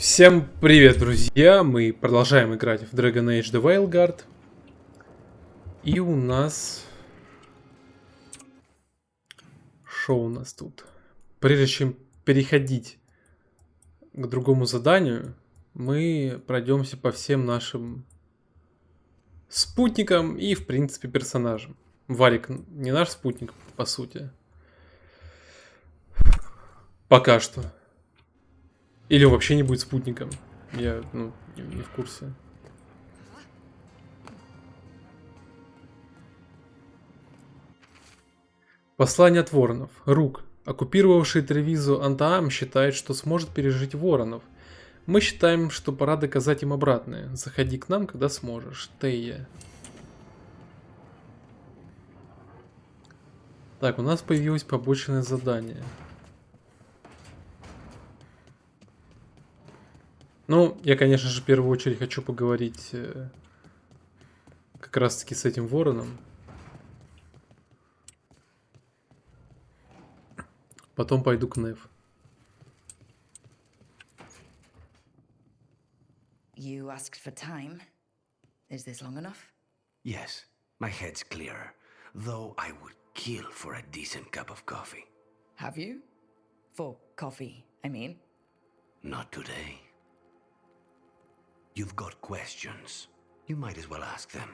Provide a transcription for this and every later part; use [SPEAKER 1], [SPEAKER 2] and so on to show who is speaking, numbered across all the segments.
[SPEAKER 1] Всем привет, друзья! Мы продолжаем играть в Dragon Age The Veilguard. И у нас... Что у нас тут? Прежде чем переходить к другому заданию, мы пройдемся по всем нашим спутникам и, в принципе, персонажам. Варик не наш спутник, по сути. Пока что. Или он вообще не будет спутником. Я, не в курсе. Послание от воронов. Рук. Оккупировавший Тревизу Антаам считает, что сможет пережить воронов. Мы считаем, что пора доказать им обратное. Заходи к нам, когда сможешь. Тея. Так, у нас появилось побочное задание. Ну, я, конечно же, в первую очередь хочу поговорить как раз-таки с этим вороном. Потом пойду к Нев.
[SPEAKER 2] You asked for time. Is this long enough?
[SPEAKER 3] Yes, my head's clearer, though I would kill for a decent cup of coffee.
[SPEAKER 2] Have you? For coffee, I mean.
[SPEAKER 3] Not today. You've got questions. You might as well ask them.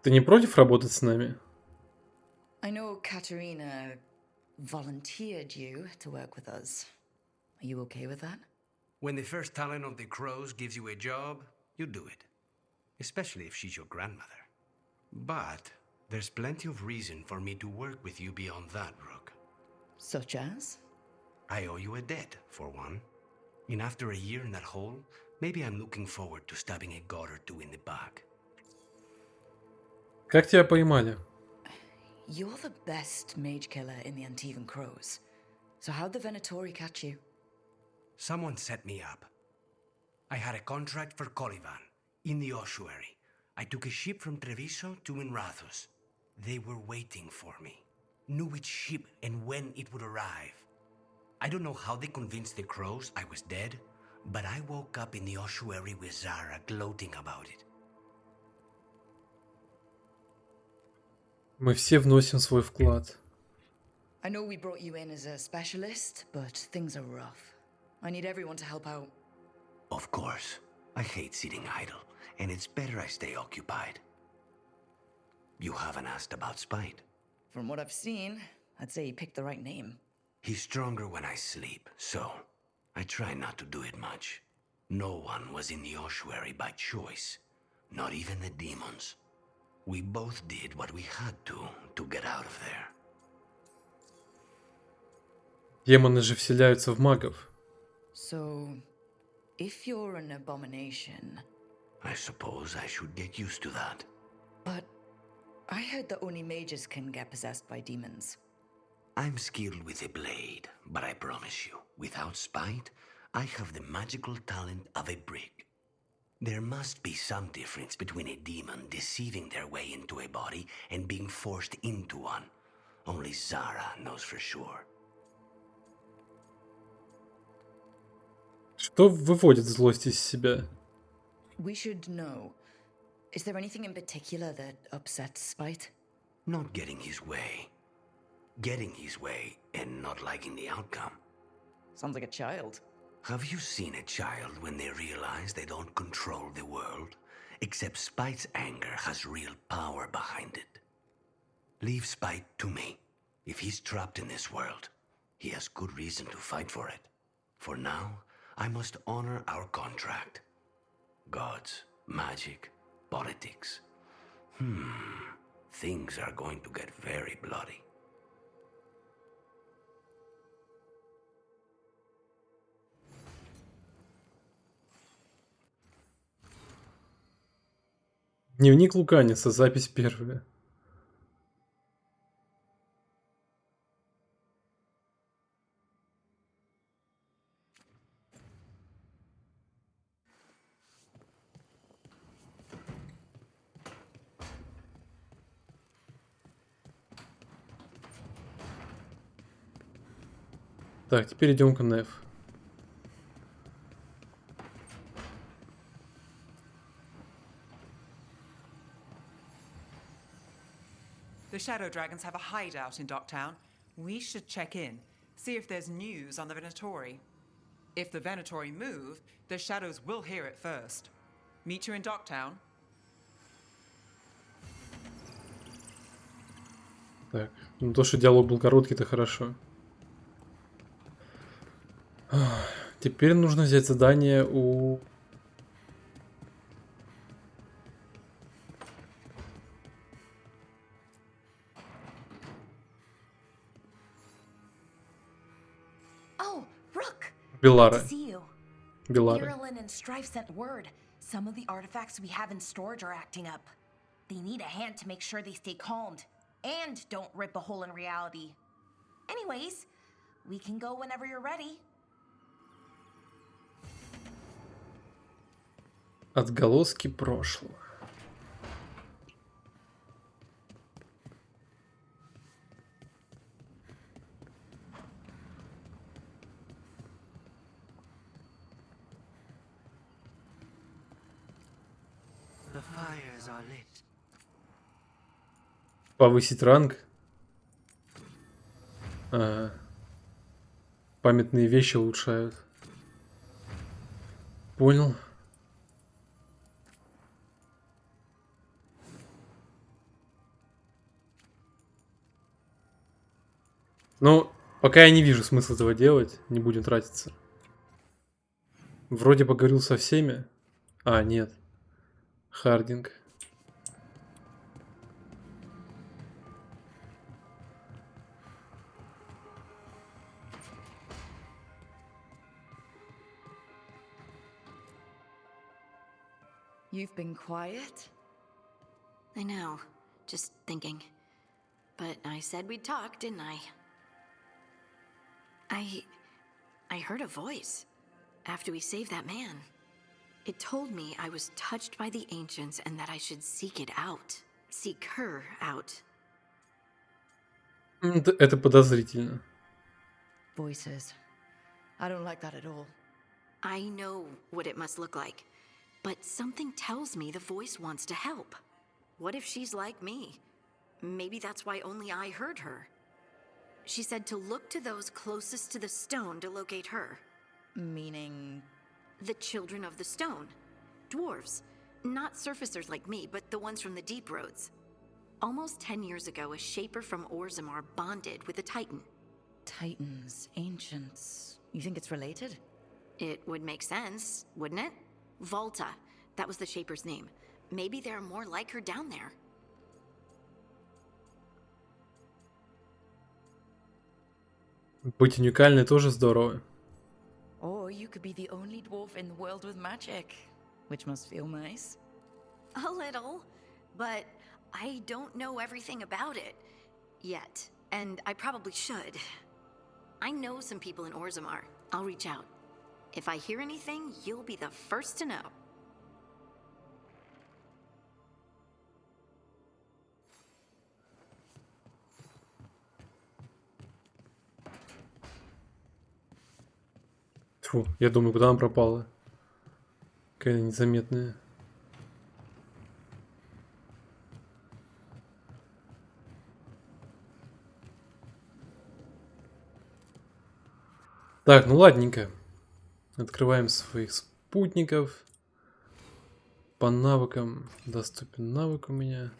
[SPEAKER 1] Ты не против работать с нами?
[SPEAKER 2] I know Katerina volunteered you to work with us. Are you okay with that?
[SPEAKER 3] When the first talent of the crows gives you a job, you do it. Especially if she's your grandmother. But there's plenty of reason for me to work with you beyond that, Rook.
[SPEAKER 2] Such as?
[SPEAKER 3] I owe you a debt, for one. And after a year in that hole, maybe I'm looking forward to stabbing a god or two in the back.
[SPEAKER 1] Как тебя поймали?
[SPEAKER 2] You're the best mage killer in the Antivan Crows. So how'd the Venatori catch you?
[SPEAKER 3] Someone set me up. I had a contract for Colivan, in the ossuary. I took a ship from Treviso to Minrathos. They were waiting for me. Knew which ship and when it would arrive. I don't know how they convinced the crows I was dead, but I woke up in the ossuary with Zara gloating about it.
[SPEAKER 1] Мы все вносим свой вклад.
[SPEAKER 2] I know we brought you in as a specialist, but things are rough. I need everyone to help out.
[SPEAKER 3] Of course. I hate sitting idle, and it's better I stay occupied. You haven't asked about Spite.
[SPEAKER 2] From what I've seen, I'd say you picked the right name.
[SPEAKER 3] He's stronger when I sleep, so I try not to do it much. No one was in the ossuary by choice, not even the demons. We both did what we had to get out of there.
[SPEAKER 1] Демоны же вселяются в магов.
[SPEAKER 2] So, if you're an abomination...
[SPEAKER 3] I suppose I should get used to that.
[SPEAKER 2] But I heard that only mages can get possessed by demons.
[SPEAKER 3] I'm skilled with a blade, but I promise you, without Spite, I have the magical talent of a brick. There must be some difference between a demon deceiving their way into a body and being forced into one. Only Zara knows for sure.
[SPEAKER 1] Что выводит злость из себя?
[SPEAKER 2] We should know. Is there anything in particular that upsets Spite?
[SPEAKER 3] Not getting his way. Getting his way and not liking the outcome.
[SPEAKER 2] Sounds like a child.
[SPEAKER 3] Have you seen a child when they realize they don't control the world? Except Spite's anger has real power behind it. Leave Spite to me. If he's trapped in this world, he has good reason to fight for it. For now, I must honor our contract. Gods, magic, politics. Things are going to get very bloody.
[SPEAKER 1] Дневник Луканиса, запись первая. Так, теперь идем к Нев.
[SPEAKER 4] The Shadow Dragons have a hideout in Docktown. We should check in, see if there's news on the Venatori. If the Venatori move, the Shadows will hear it first. Meet you in Docktown.
[SPEAKER 1] Так, ну то, что диалог был короткий, это хорошо. Теперь нужно взять задание у...
[SPEAKER 2] Oh, Rook! Good
[SPEAKER 1] Беллары.
[SPEAKER 2] to see you.
[SPEAKER 1] Беллары.
[SPEAKER 2] Irilyn and Strife sent word. Some of the artifacts we have in storage are acting up. They need a hand to make sure they stay calmed. And don't rip a hole in reality. Anyways, we can go whenever you're ready.
[SPEAKER 1] Отголоски прошлого.
[SPEAKER 3] The fires are lit.
[SPEAKER 1] Повысить ранг. Ага. Памятные вещи улучшают. Понял. Ну, пока я не вижу смысла этого делать, не будем тратиться. Вроде поговорил со всеми. А, нет. Хардинг.
[SPEAKER 2] You've been quiet?
[SPEAKER 5] I know. Just thinking. But I said we'd talk, didn't I? I heard a voice after we saved that man. It told me I was touched by the ancients and that I should seek it out. Seek her out.
[SPEAKER 1] Это подозрительно.
[SPEAKER 2] Voices. I don't like that at all.
[SPEAKER 5] I know what it must look like, but something tells me the voice wants to help. What if she's like me? Maybe that's why only I heard her. She said to look to those closest to the stone to locate her.
[SPEAKER 2] Meaning...
[SPEAKER 5] The children of the stone. Dwarves. Not surfacers like me, but the ones from the deep roads. Almost 10 years ago, a shaper from Orzammar bonded with a titan.
[SPEAKER 2] Titans, ancients... You think it's related?
[SPEAKER 5] It would make sense, wouldn't it? Volta. That was the shaper's name. Maybe there are more like her down there.
[SPEAKER 1] Быть уникальной тоже здорово.
[SPEAKER 2] Or you could be the only dwarf in the world with magic, which must feel nice.
[SPEAKER 5] A little, but I don't know everything about it yet, and I probably should. I know some people in Orzammar. I'll reach out. If I hear anything, you'll be the first to know.
[SPEAKER 1] Фу, я думаю, куда она пропала? Какая незаметная. Так, ну ладненько. Открываем своих спутников. По навыкам. Доступен навык у меня.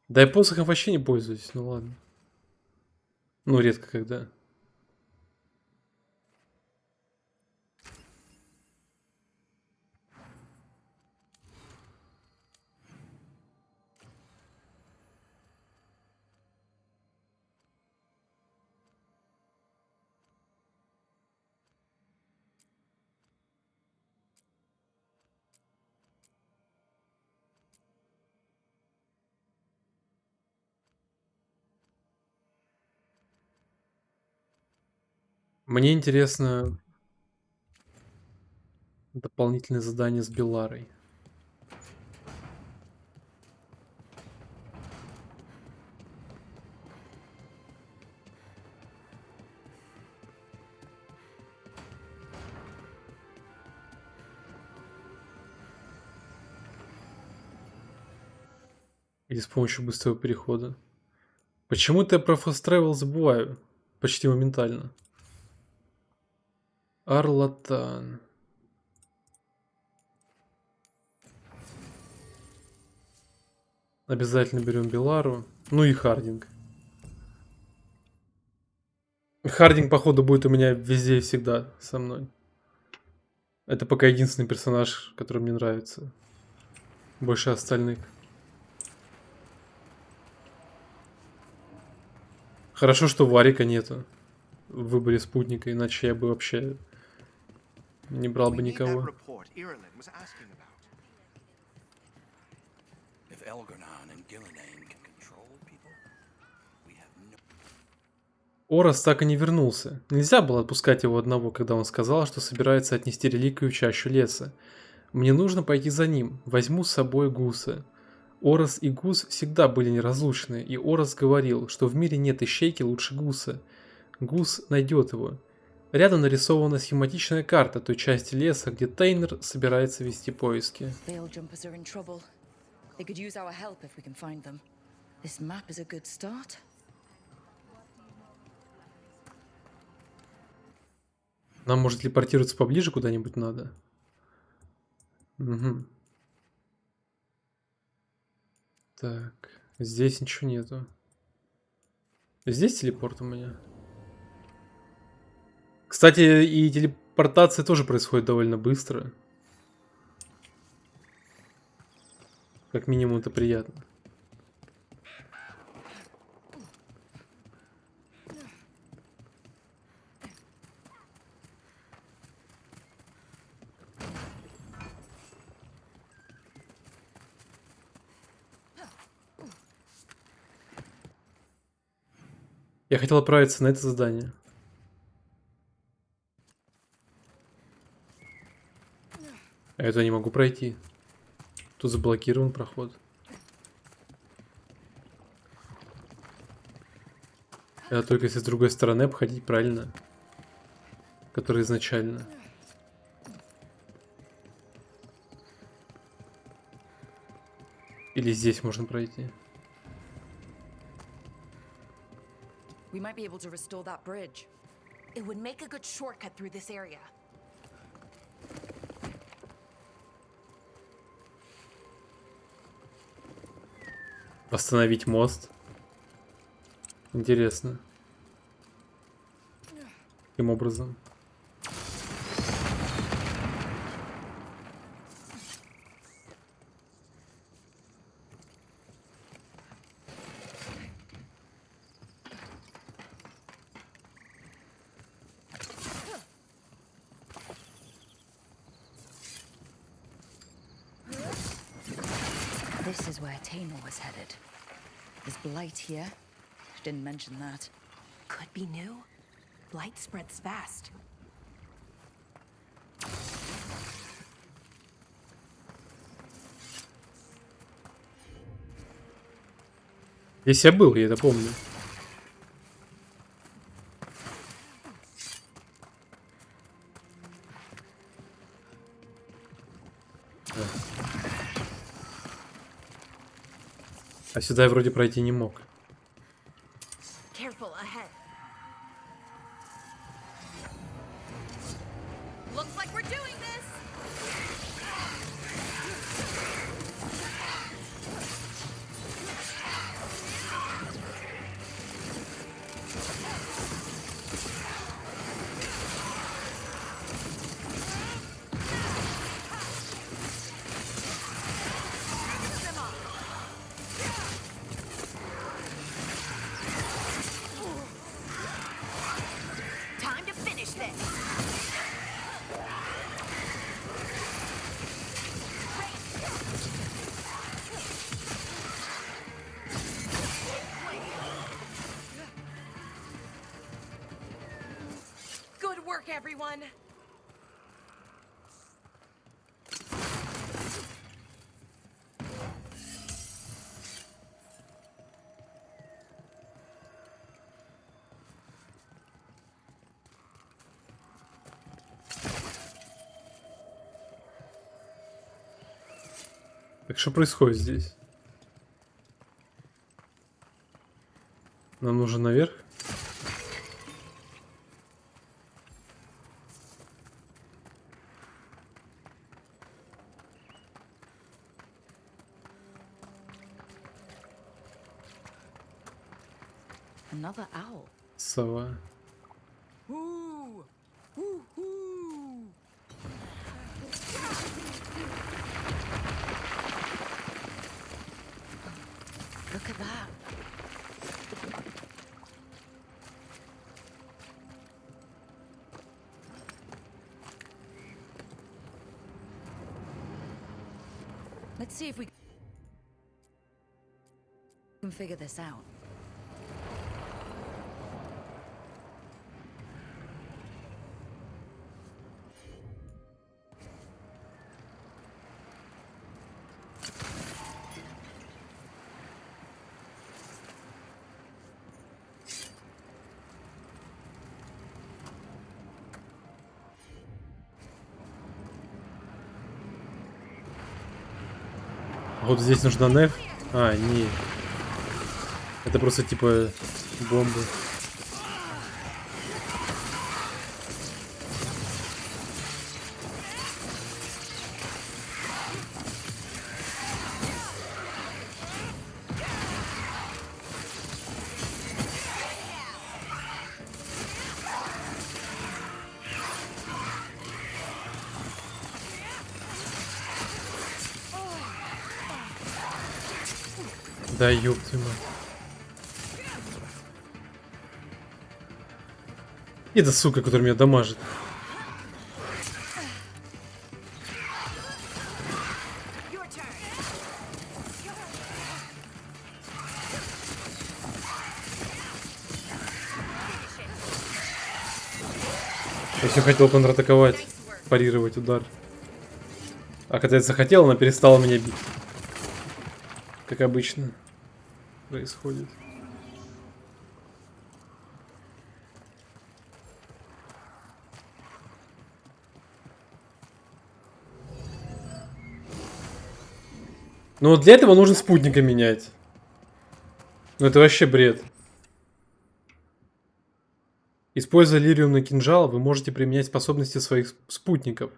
[SPEAKER 1] Да я посохом вообще не пользуюсь, ну ладно. Ну, редко когда. Мне интересно дополнительное задание с Белларой. Или с помощью быстрого перехода. Почему-то я про Fast Travel забываю. Почти моментально. Арлатан. Обязательно берем Беллару. Ну и Хардинг. Хардинг, походу, будет у меня везде и всегда со мной. Это пока единственный персонаж, который мне нравится. Больше остальных. Хорошо, что Варика нету в выборе спутника, иначе я бы вообще не брал бы никого. Орос так и не вернулся. Нельзя было отпускать его одного, когда он сказал, что собирается отнести реликвию в чащу леса. Мне нужно пойти за ним. Возьму с собой Гуса. Орос и Гус всегда были неразлучны, и Орос говорил, что в мире нет ищейки лучше Гуса. Гус найдет его. Рядом нарисована схематичная карта той части леса, где Тейнер собирается вести поиски. Нам, может, телепортироваться поближе куда-нибудь надо? Угу. Так, здесь ничего нету. Здесь телепорт у меня. Кстати, и телепортация тоже происходит довольно быстро. Как минимум, это приятно. Я хотел отправиться на это задание. А это не могу пройти. Тут заблокирован проход. Это только если с другой стороны обходить, правильно? Который изначально. Или здесь можно пройти.
[SPEAKER 2] We might be able to restore that bridge. It would make a good shortcut through this area.
[SPEAKER 1] Восстановить мост. Интересно. Каким образом?
[SPEAKER 2] This is where Tainor was headed. Is Blight here? Didn't mention that. Could be new. Blight spreads fast.
[SPEAKER 1] Здесь я был, я это помню. А сюда я вроде пройти не мог.
[SPEAKER 2] Careful ahead. Looks like we're doing this. Time to finish this. Good work, everyone.
[SPEAKER 1] Так что происходит здесь? Нам нужно наверх.
[SPEAKER 2] Another owl.
[SPEAKER 1] Сова.
[SPEAKER 4] Ooh. Ooh, ooh.
[SPEAKER 2] Look at that. Let's see if we can figure this out.
[SPEAKER 1] Вот здесь нужна неф. А, не. Это просто типа бомбы. Да ёб твою мать. Это сука, которая меня дамажит. Я все хотел контратаковать, парировать удар. А когда я захотел, она перестала меня бить. Как обычно происходит. Но вот для этого нужно спутника менять. Ну это вообще бред. Используя лириумный кинжал, вы можете применять способности своих спутников,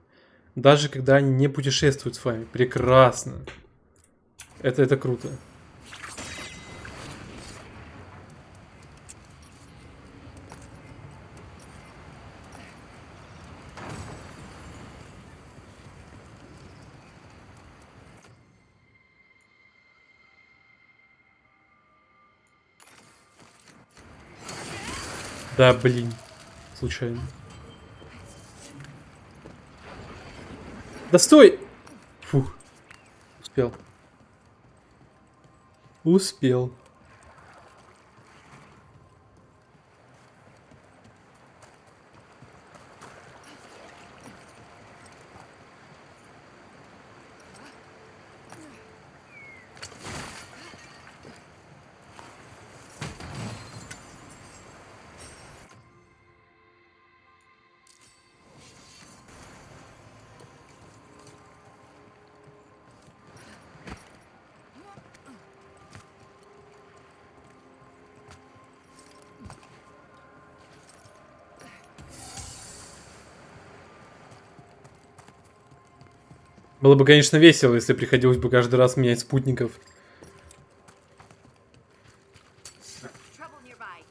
[SPEAKER 1] даже когда они не путешествуют с вами. Прекрасно. Это круто. Да, блин. Случайно. Да стой! Фух. Успел. Успел. Было бы, конечно, весело, если приходилось бы каждый раз менять спутников.
[SPEAKER 5] Trouble nearby.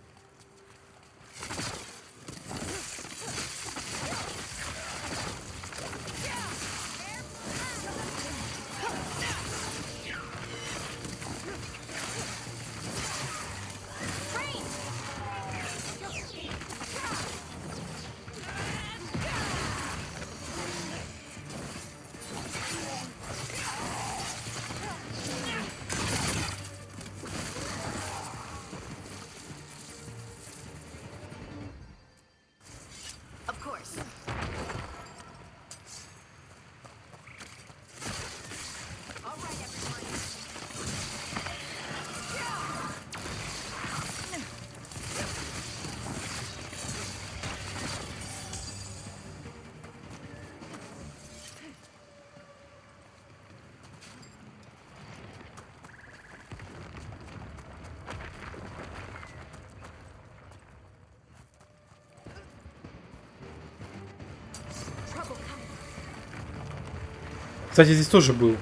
[SPEAKER 1] Кстати, здесь тоже был.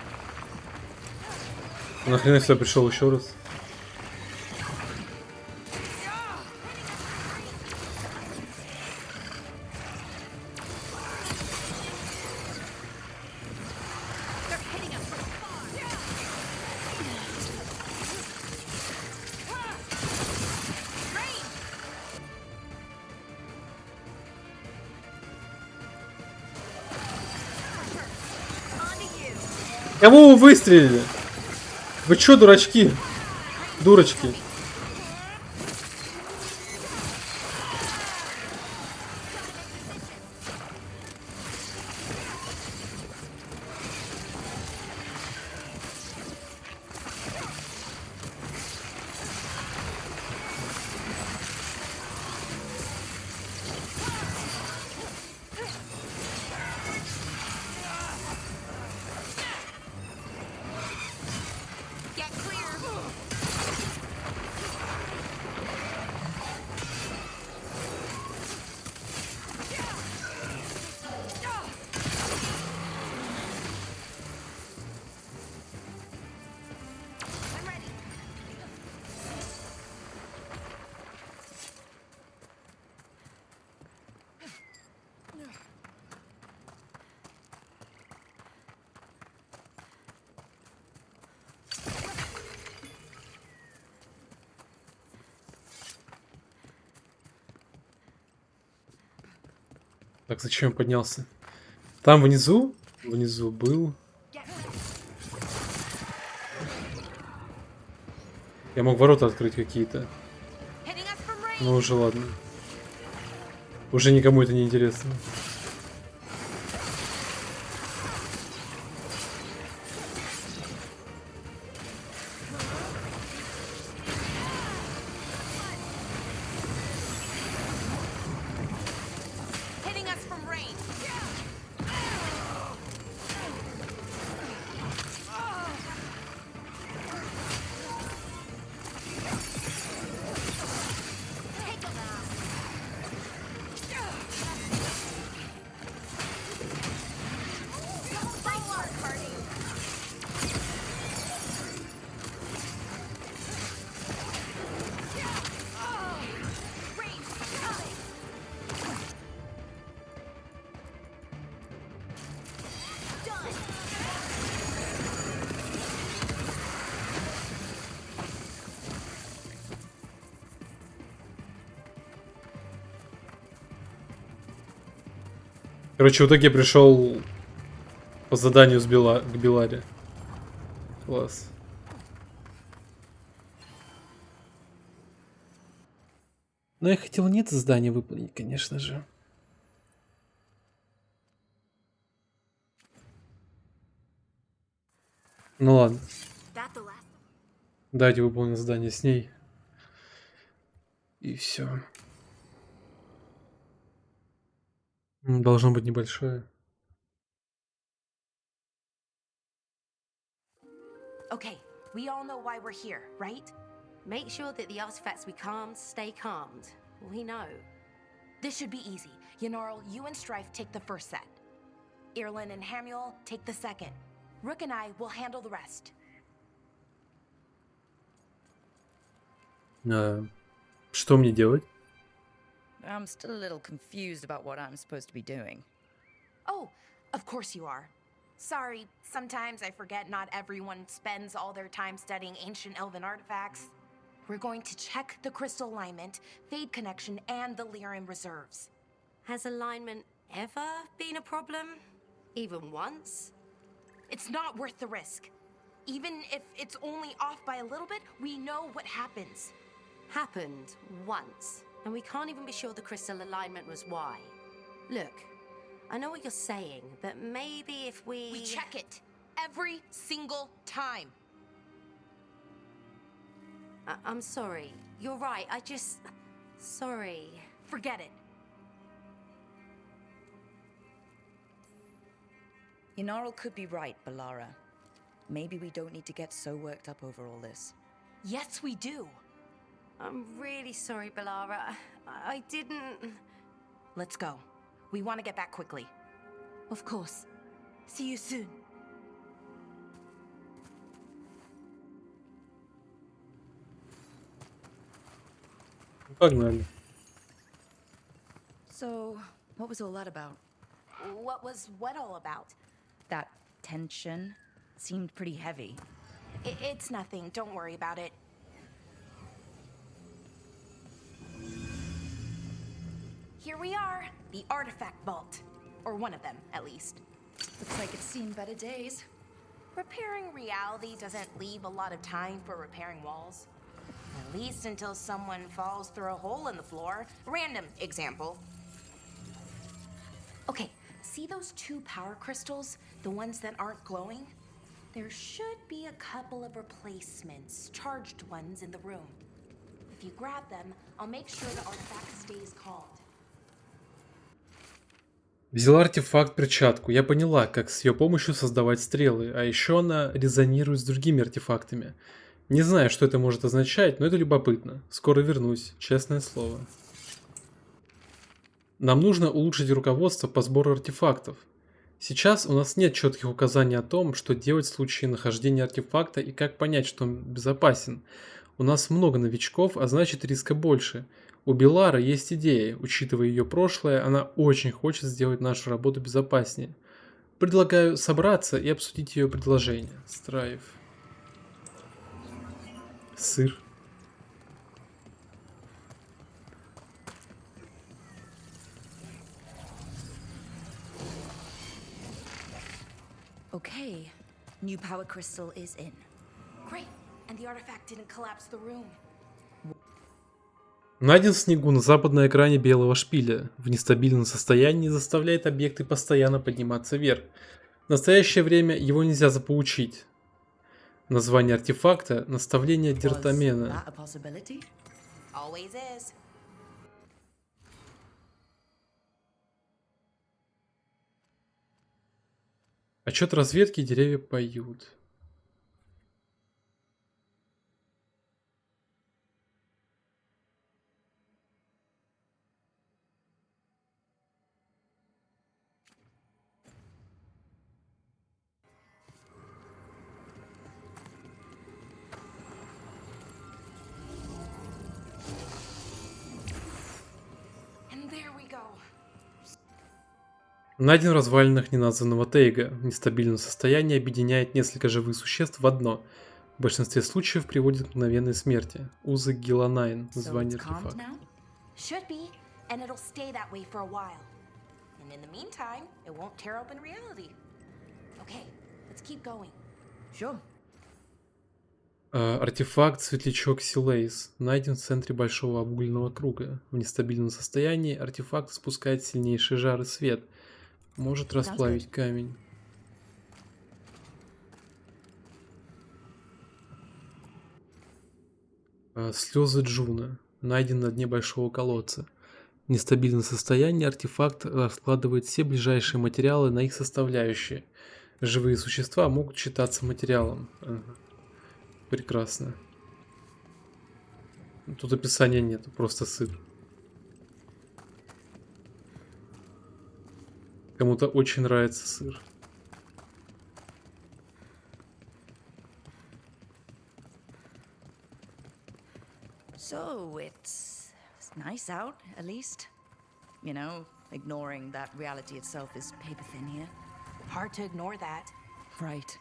[SPEAKER 1] Нахрена я сюда пришел еще раз? Кого вы выстрелили? Вы чё, дурачки? Дурочки.
[SPEAKER 2] Get clear. I'm ready.
[SPEAKER 1] Так, зачем я поднялся? Там внизу? Внизу был. Я мог ворота открыть какие-то.
[SPEAKER 2] Hitting us from range.
[SPEAKER 1] Ну уже ладно. Уже никому это не интересно.
[SPEAKER 2] Hitting us from range. Take them out. Veilguard party. Range coming. Done.
[SPEAKER 1] Короче, в итоге я пришел по заданию к Белларе. Класс. Но я хотел не это задание выполнить, конечно же. Ну ладно.
[SPEAKER 5] That the last.
[SPEAKER 1] Давайте выполним задание с ней. И все. Должно быть небольшое.
[SPEAKER 2] Okay, we all know why we're here, right?
[SPEAKER 6] Make sure that the artifacts we calmed stay calmed. We know.
[SPEAKER 2] This should be easy. Yanarl, you and Strife take the first set. Irlin and Hamuel take the second. Rook and I will handle the rest.
[SPEAKER 1] Что мне делать?
[SPEAKER 7] I'm still a little confused about what I'm supposed to be doing.
[SPEAKER 2] Oh, of course you are. Sorry, sometimes I forget not everyone spends all their time studying ancient elven artifacts. We're going to check the crystal alignment, fade connection, and the Lyran reserves.
[SPEAKER 6] Has alignment ever been a problem? Even once?
[SPEAKER 2] It's not worth the risk. Even if it's only off by a little bit, we know what happens.
[SPEAKER 6] Happened once. And we can't even be sure the crystal alignment was why. Look, I know what you're saying, but maybe if we...
[SPEAKER 2] We check it every single time.
[SPEAKER 6] I'm sorry. You're right. I just... Sorry.
[SPEAKER 2] Forget it.
[SPEAKER 7] Yanarl could be right, Bellara. Maybe we don't need to get so worked up over all this.
[SPEAKER 2] Yes, we do.
[SPEAKER 6] I'm really sorry, Bellara. I didn't...
[SPEAKER 2] Let's go. We want to get back quickly. Of course. See you soon.
[SPEAKER 1] Погнали.
[SPEAKER 7] So, what was all that about?
[SPEAKER 2] What was what all about?
[SPEAKER 7] That tension seemed pretty heavy.
[SPEAKER 2] It's nothing. Don't worry about it. Here we are, the artifact vault. Or one of them, at least.
[SPEAKER 7] Looks like it's seen better days.
[SPEAKER 2] Repairing reality doesn't leave a lot of time for repairing walls. At least until someone falls through a hole in the floor. Random example. Okay, see those two power crystals? The ones that aren't glowing? There should be a couple of replacements, charged ones in the room. If you grab them, I'll make sure the artifact stays calmed.
[SPEAKER 1] Взяла артефакт перчатку. Я поняла, как с ее помощью создавать стрелы, а еще она резонирует с другими артефактами. Не знаю, что это может означать, но это любопытно. Скоро вернусь, честное слово. Нам нужно улучшить руководство по сбору артефактов. Сейчас у нас нет четких указаний о том, что делать в случае нахождения артефакта и как понять, что он безопасен. У нас много новичков, а значит риска больше. У Беллары есть идея, учитывая ее прошлое, она очень хочет сделать нашу работу безопаснее. Предлагаю собраться и обсудить ее предложение. Страйв. Сыр.
[SPEAKER 7] Okay, new power crystal is in.
[SPEAKER 2] Great, and the artifact didn't collapse the room.
[SPEAKER 1] Найден в снегу на западной окраине белого шпиля. В нестабильном состоянии заставляет объекты постоянно подниматься вверх. В настоящее время его нельзя заполучить. Название артефакта – наставление
[SPEAKER 7] Was
[SPEAKER 1] Дертамена.
[SPEAKER 7] that a possibility?
[SPEAKER 2] Always is.
[SPEAKER 1] Отчет разведки, деревья поют.
[SPEAKER 2] And there we go.
[SPEAKER 1] Найден в развалинах неназванного тейга. В нестабильном состоянии объединяет несколько живых существ в одно. В большинстве случаев приводит к мгновенной смерти. Узы Гиланайн.
[SPEAKER 7] So
[SPEAKER 1] Название
[SPEAKER 7] it's calmed
[SPEAKER 1] артефакта.
[SPEAKER 7] now?
[SPEAKER 2] Should be, and it'll stay that way for a while. And in the meantime, it won't tear open reality. Okay, let's keep going.
[SPEAKER 7] Sure.
[SPEAKER 1] Артефакт Светлячок Силейс. Найден в центре большого обугленного круга. В нестабильном состоянии артефакт спускает сильнейший жар и свет. Может расплавить камень. Слезы Джуна. Найден на дне большого колодца. В нестабильном состоянии артефакт раскладывает все ближайшие материалы на их составляющие. Живые существа могут считаться материалом. Ага. Прекрасно. Тут описания нет, просто сыр. Кому-то очень нравится сыр.
[SPEAKER 7] So it's nice out, at least. You know, ignoring that reality itself is paper thin here.
[SPEAKER 2] Hard to ignore that.
[SPEAKER 7] Right.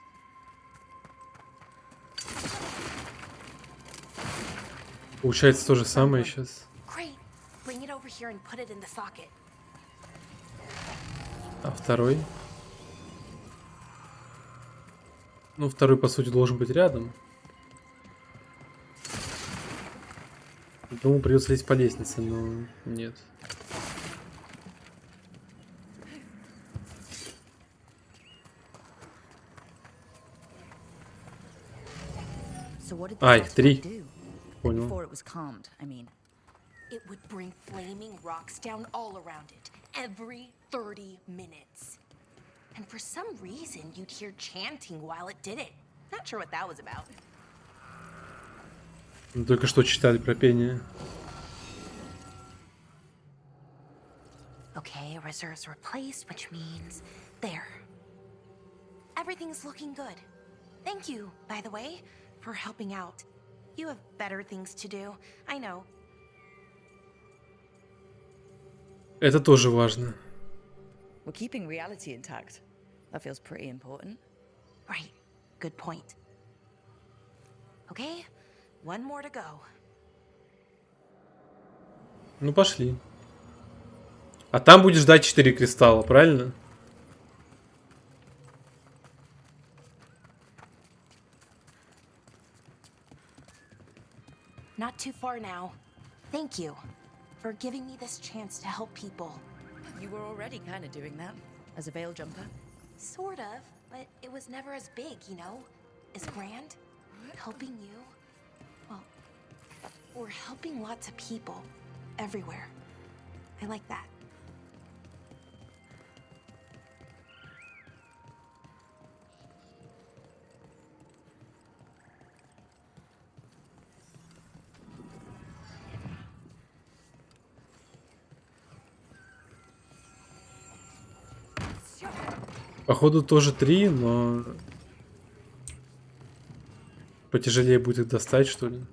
[SPEAKER 1] Получается то же самое сейчас.
[SPEAKER 2] Great. Bring it over here and put it in the socket.
[SPEAKER 1] А второй? Ну, второй, по сути, должен быть рядом. Думаю, придется лезть по лестнице, но нет.
[SPEAKER 7] So what did
[SPEAKER 1] Ай,
[SPEAKER 7] this
[SPEAKER 1] три.
[SPEAKER 7] artifact do?
[SPEAKER 1] Понял.
[SPEAKER 7] Before it was calmed, I mean.
[SPEAKER 2] It would bring flaming rocks down all around it, every 30 minutes. And for some reason, you'd hear chanting while it did it. Not sure what that was about.
[SPEAKER 1] Мы только что читали про пение.
[SPEAKER 2] Okay, reserves replaced, which means there. Everything's looking good. Thank you, by the way, for helping out. You have better things to do, I know.
[SPEAKER 1] Это тоже важно.
[SPEAKER 7] We're keeping reality intact. That feels pretty important.
[SPEAKER 2] Right. Good point. Okay, one more to go.
[SPEAKER 1] Ну, пошли. А там будешь ждать 4 кристалла, правильно?
[SPEAKER 2] Not too far now. Thank you for giving me this chance to help people.
[SPEAKER 7] You were already kind of doing that as a veil jumper.
[SPEAKER 2] Sort of, but it was never as big, you know? As grand. Helping you. Well, we're helping lots of people. Everywhere. I like that.
[SPEAKER 1] Походу тоже 3, но потяжелее будет их достать, что ли.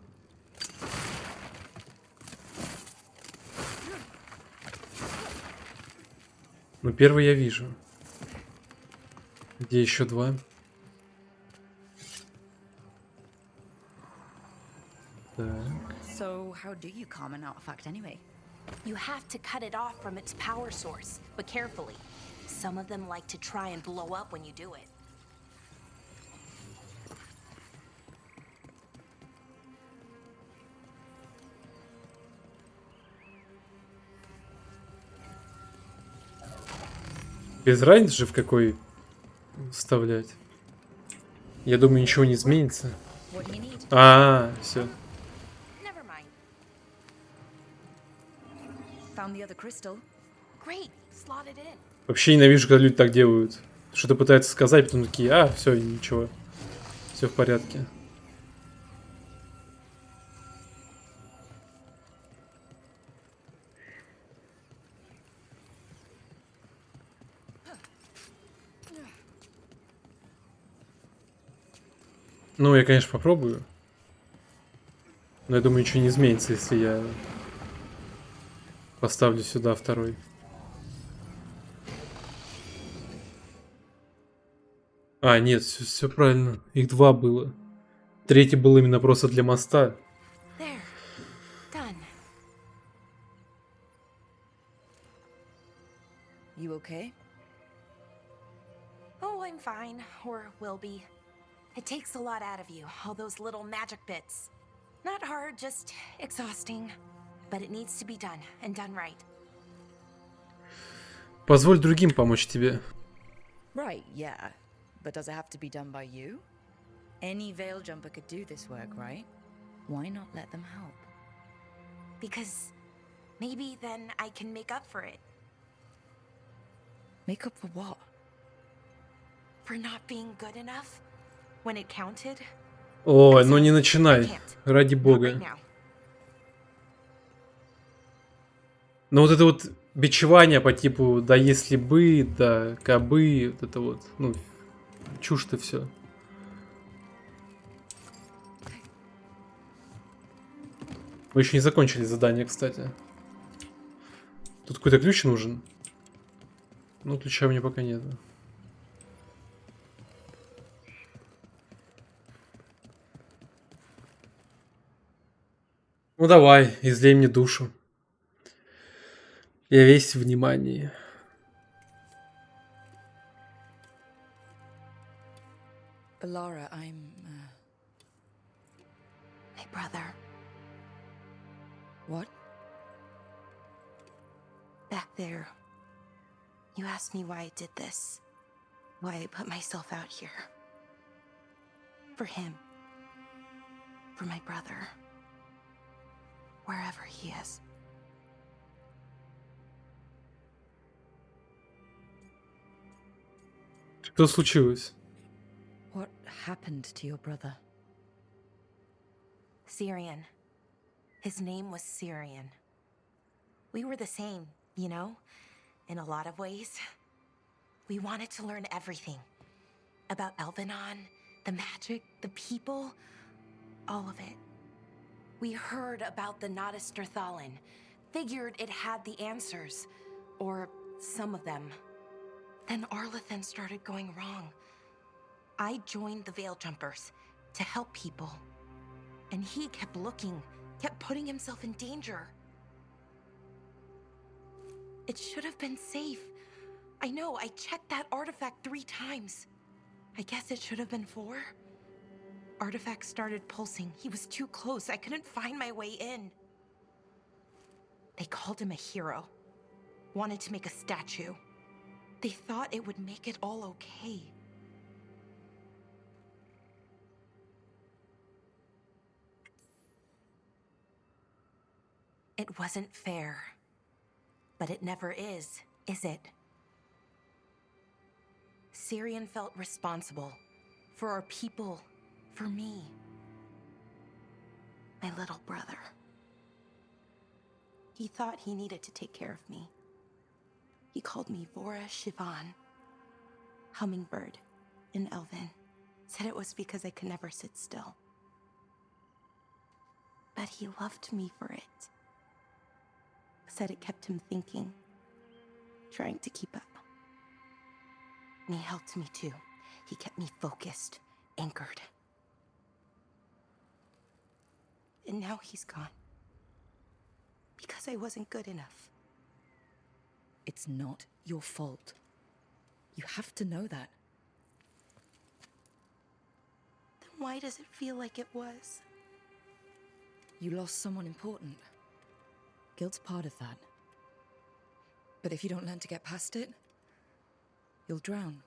[SPEAKER 1] Ну, первый я вижу. Где еще 2? Так.
[SPEAKER 7] So, how do you calm an artifact anyway?
[SPEAKER 2] You have to cut it off from its power source, but carefully. Some of them like to try and blow up when you do it.
[SPEAKER 1] Без разницы же в какой вставлять. Я думаю, ничего не изменится.
[SPEAKER 7] What do you need?
[SPEAKER 1] Все.
[SPEAKER 2] Never mind.
[SPEAKER 7] Found the other crystal.
[SPEAKER 2] Great, slot it in.
[SPEAKER 1] Вообще ненавижу, когда люди так делают. Что-то пытаются сказать, потом такие, все, ничего. Все в порядке. Ну, я, конечно, попробую. Но я думаю, ничего не изменится, если я поставлю сюда второй. Нет, все правильно. Их 2 было. Третий был именно просто для моста.
[SPEAKER 2] There. Done.
[SPEAKER 7] You okay?
[SPEAKER 2] Oh, I'm fine. Or will be. It takes a lot out of you, all those little magic bits. Not hard, just exhausting. But it needs to be done, and done right.
[SPEAKER 1] Позволь другим помочь тебе.
[SPEAKER 7] Right, yeah. But does it have to be done by you? Any veil jumper could do this work, right? Why not let them help?
[SPEAKER 2] Because maybe then I can make up for it.
[SPEAKER 7] Make up for what?
[SPEAKER 2] For not being good enough when it counted.
[SPEAKER 1] Ой, ну не начинай. Ради бога. Но вот это вот бичевание по типу да если бы, да кабы, вот это вот, ну, чушь-то все. Мы еще не закончили задание, кстати. Тут какой-то ключ нужен. Ну, ключа у меня пока нет. Ну давай, излей мне душу. Я весь внимание.
[SPEAKER 7] Bellara, I'm...
[SPEAKER 2] My brother.
[SPEAKER 7] What?
[SPEAKER 2] Back there. You asked me why I did this. Why I put myself out here. For him. For my brother. Wherever he is.
[SPEAKER 1] Что случилось?
[SPEAKER 7] What happened to your brother?
[SPEAKER 2] Syrian. His name was Syrian. We were the same, you know, in a lot of ways. We wanted to learn everything. About Elvenon, the magic, the people, all of it. We heard about the Notister Thalin, figured it had the answers, Or some of them. Then Arlathan started going wrong. I joined the Veil Jumpers to help people. And he kept looking, kept putting himself in danger. It should have been safe. I know, I checked that artifact 3 times. I guess it should have been 4. Artifact started pulsing. He was too close. I couldn't find my way in. They called him a hero. Wanted to make a statue. They thought it would make it all okay. It wasn't fair. But it never is it? Syrian felt responsible for our people, for me. My little brother. He thought he needed to take care of me. He called me Vora Shivan, hummingbird in Elven. Said it was because I could never sit still. But he loved me for it. Said it kept him thinking, trying to keep up. And he helped me too. He kept me focused, anchored. And now he's gone. Because I wasn't good enough.
[SPEAKER 7] It's not your fault. You have to know that.
[SPEAKER 2] Then why does it feel like it was?
[SPEAKER 7] You lost someone important. Guilt's part of that. But if you don't learn to get past it, you'll drown.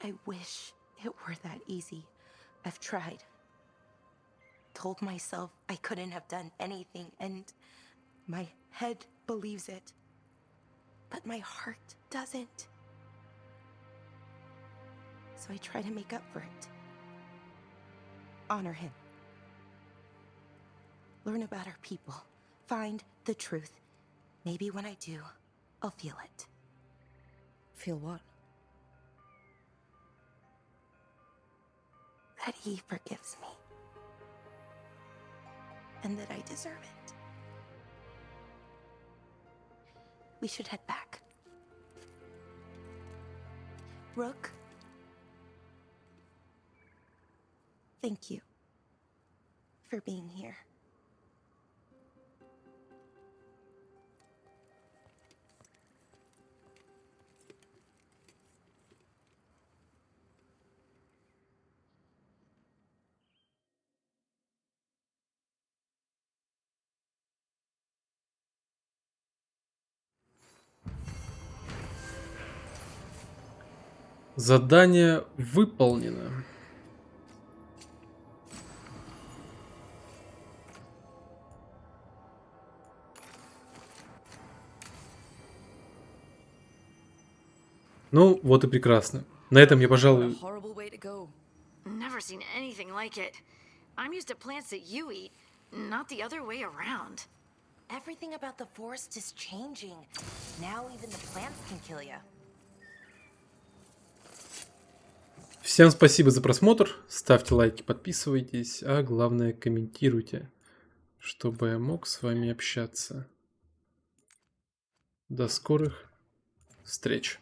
[SPEAKER 2] I wish it were that easy. I've tried. Told myself I couldn't have done anything, and my head believes it. But my heart doesn't. So I try to make up for it. Honor him. Learn about our people. Find the truth. Maybe when I do, I'll feel it.
[SPEAKER 7] Feel what?
[SPEAKER 2] That he forgives me. And that I deserve it. We should head back. Rook. Thank you for being here.
[SPEAKER 1] Задание выполнено. Ну, вот и прекрасно. На этом я, пожалуй...
[SPEAKER 7] Horrible way to go.
[SPEAKER 5] Never seen anything like it. I'm used to plants that you eat, not the other way around.
[SPEAKER 2] Everything about the forest is changing. Now even the plants can kill you.
[SPEAKER 1] Всем спасибо за просмотр. Ставьте лайки, подписывайтесь, а главное комментируйте, чтобы я мог с вами общаться. До скорых встреч.